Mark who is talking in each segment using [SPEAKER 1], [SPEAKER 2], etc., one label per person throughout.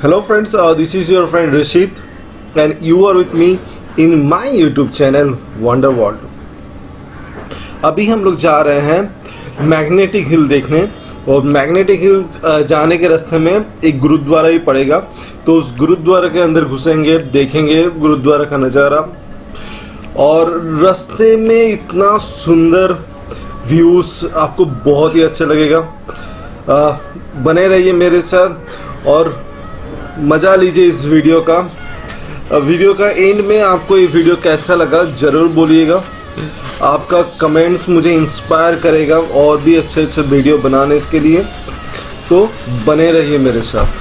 [SPEAKER 1] Hello friends, this is your friend Risith and you are with me in my YouTube channel Wonder World. अभी हम लोग जा रहे हैं मैग्नेटिक हिल देखने और मैग्नेटिक हिल जाने के रास्ते में एक गुरुद्वारा ही पड़ेगा, तो उस गुरुद्वारा के अंदर घुसेंगे, देखेंगे गुरुद्वारा का नज़ारा और रास्ते में इतना सुंदर व्यूज़ आपको बहुत ही अच्छा लगेगा। बने रहिए मेरे साथ और मज़ा लीजिए इस वीडियो का एंड में आपको ये वीडियो कैसा लगा ज़रूर बोलिएगा। आपका कमेंट्स मुझे इंस्पायर करेगा और भी अच्छे अच्छे वीडियो बनाने इसके लिए, तो बने रहिए मेरे साथ।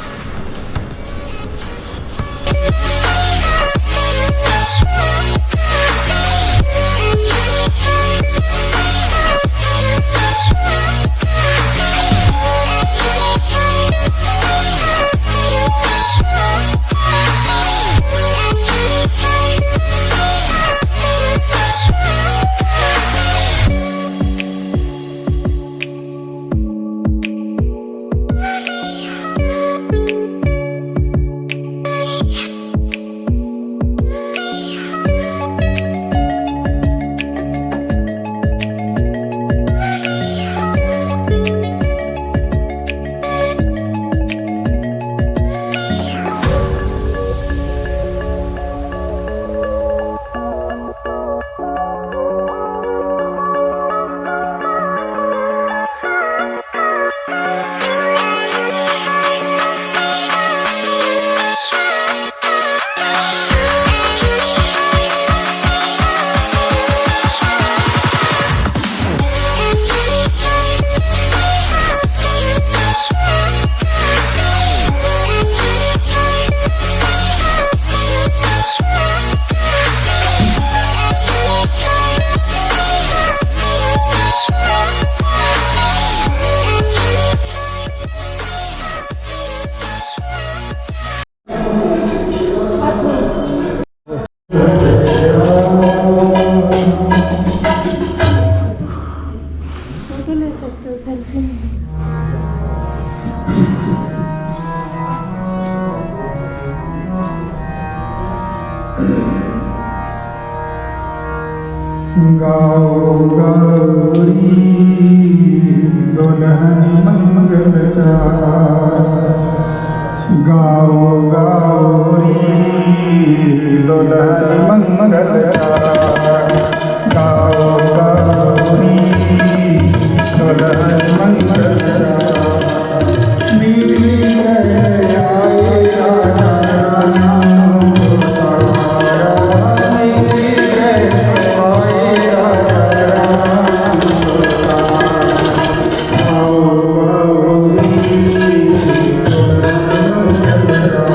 [SPEAKER 2] गाओ गौरी दुल्हन मंगल चार, गाओ गौरी दुल्हन मंगल चार, गाओ गौरी दुल्हन मंगल चार। नीली गए आए राजा राम तुम्हारा, नीली गए आए राजा राम तुम्हारा, गाओ गौरी दुल्हन मंगल चार।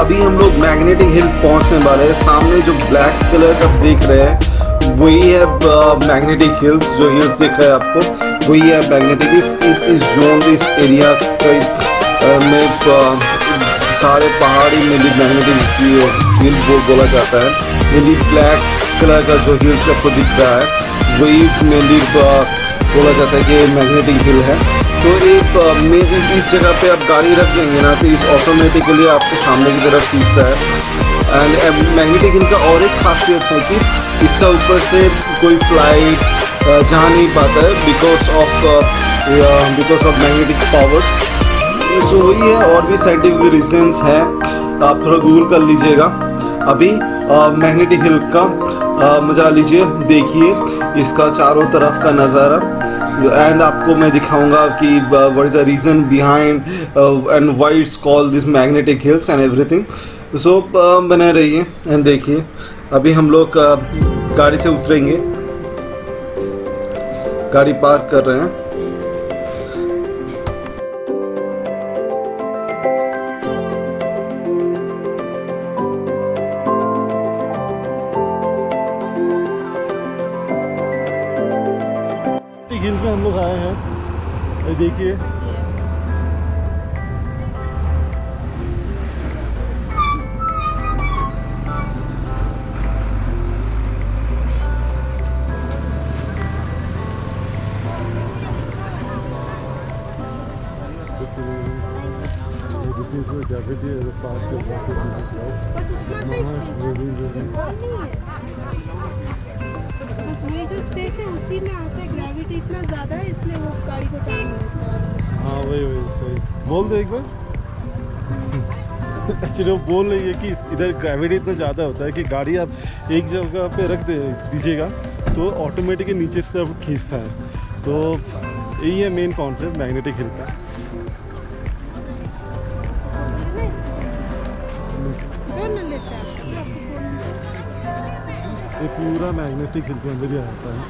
[SPEAKER 1] अभी हम लोग मैग्नेटिक हिल पहुंचने वाले हैं। सामने जो ब्लैक कलर का देख रहे हैं वही है मैग्नेटिक हिल्स, जो हिल्स दिख रहे हैं आपको वही है मैग्नेटिक इस जोन इस एरिया में सारे पहाड़ी में भी मैग्नेटिक हिल बोला जाता है। मेनली ब्लैक कलर का जो हिल्स आपको दिख रहा है वही मेनली बोला जाता है कि मैग्नेटिक हिल है। तो एक इस जगह पे आप गाड़ी रख देंगे ना तो इस ऑटोमेटिकली आपको सामने की तरफ खींचता है। एंड मैग्नेटिक हिल का और एक खासियत है कि इसका ऊपर से कोई फ्लाइट जा नहीं पाता है बिकॉज ऑफ मैग्नेटिक पावर्स। सो वही है, और भी साइंटिफिक रीजंस है, आप थोड़ा गूगल कर लीजिएगा। अभी मैग्नेटिक हिल का मजा लीजिए, देखिए इसका चारों तरफ का नज़ारा एंड आपको मैं दिखाऊंगा कि what is the reason behind and why it's called this magnetic hills and everything. So बने रहिए एंड देखिए। अभी हम लोग गाड़ी से उतरेंगे, गाड़ी पार्क कर रहे हैं। हिल में हम लोग आए हैं, ये देखिए
[SPEAKER 3] जो स्पेस है उसी में आता है, ग्रेविटी इतना ज़्यादा है इसलिए वो गाड़ी को टाइम लेता है।
[SPEAKER 1] हाँ वही सही बोल दो एक बार। एक्चुअली वो बोल रही है कि इधर ग्रेविटी इतना ज़्यादा होता है कि गाड़ी आप एक जगह पे रख दीजिएगा तो ऑटोमेटिकली नीचे से तरफ खींचता है। तो यही है मेन कॉन्सेप्ट मैग्नेटिक हिल का। ये पूरा मैग्नेटिक हिल के अंदर ही आता है।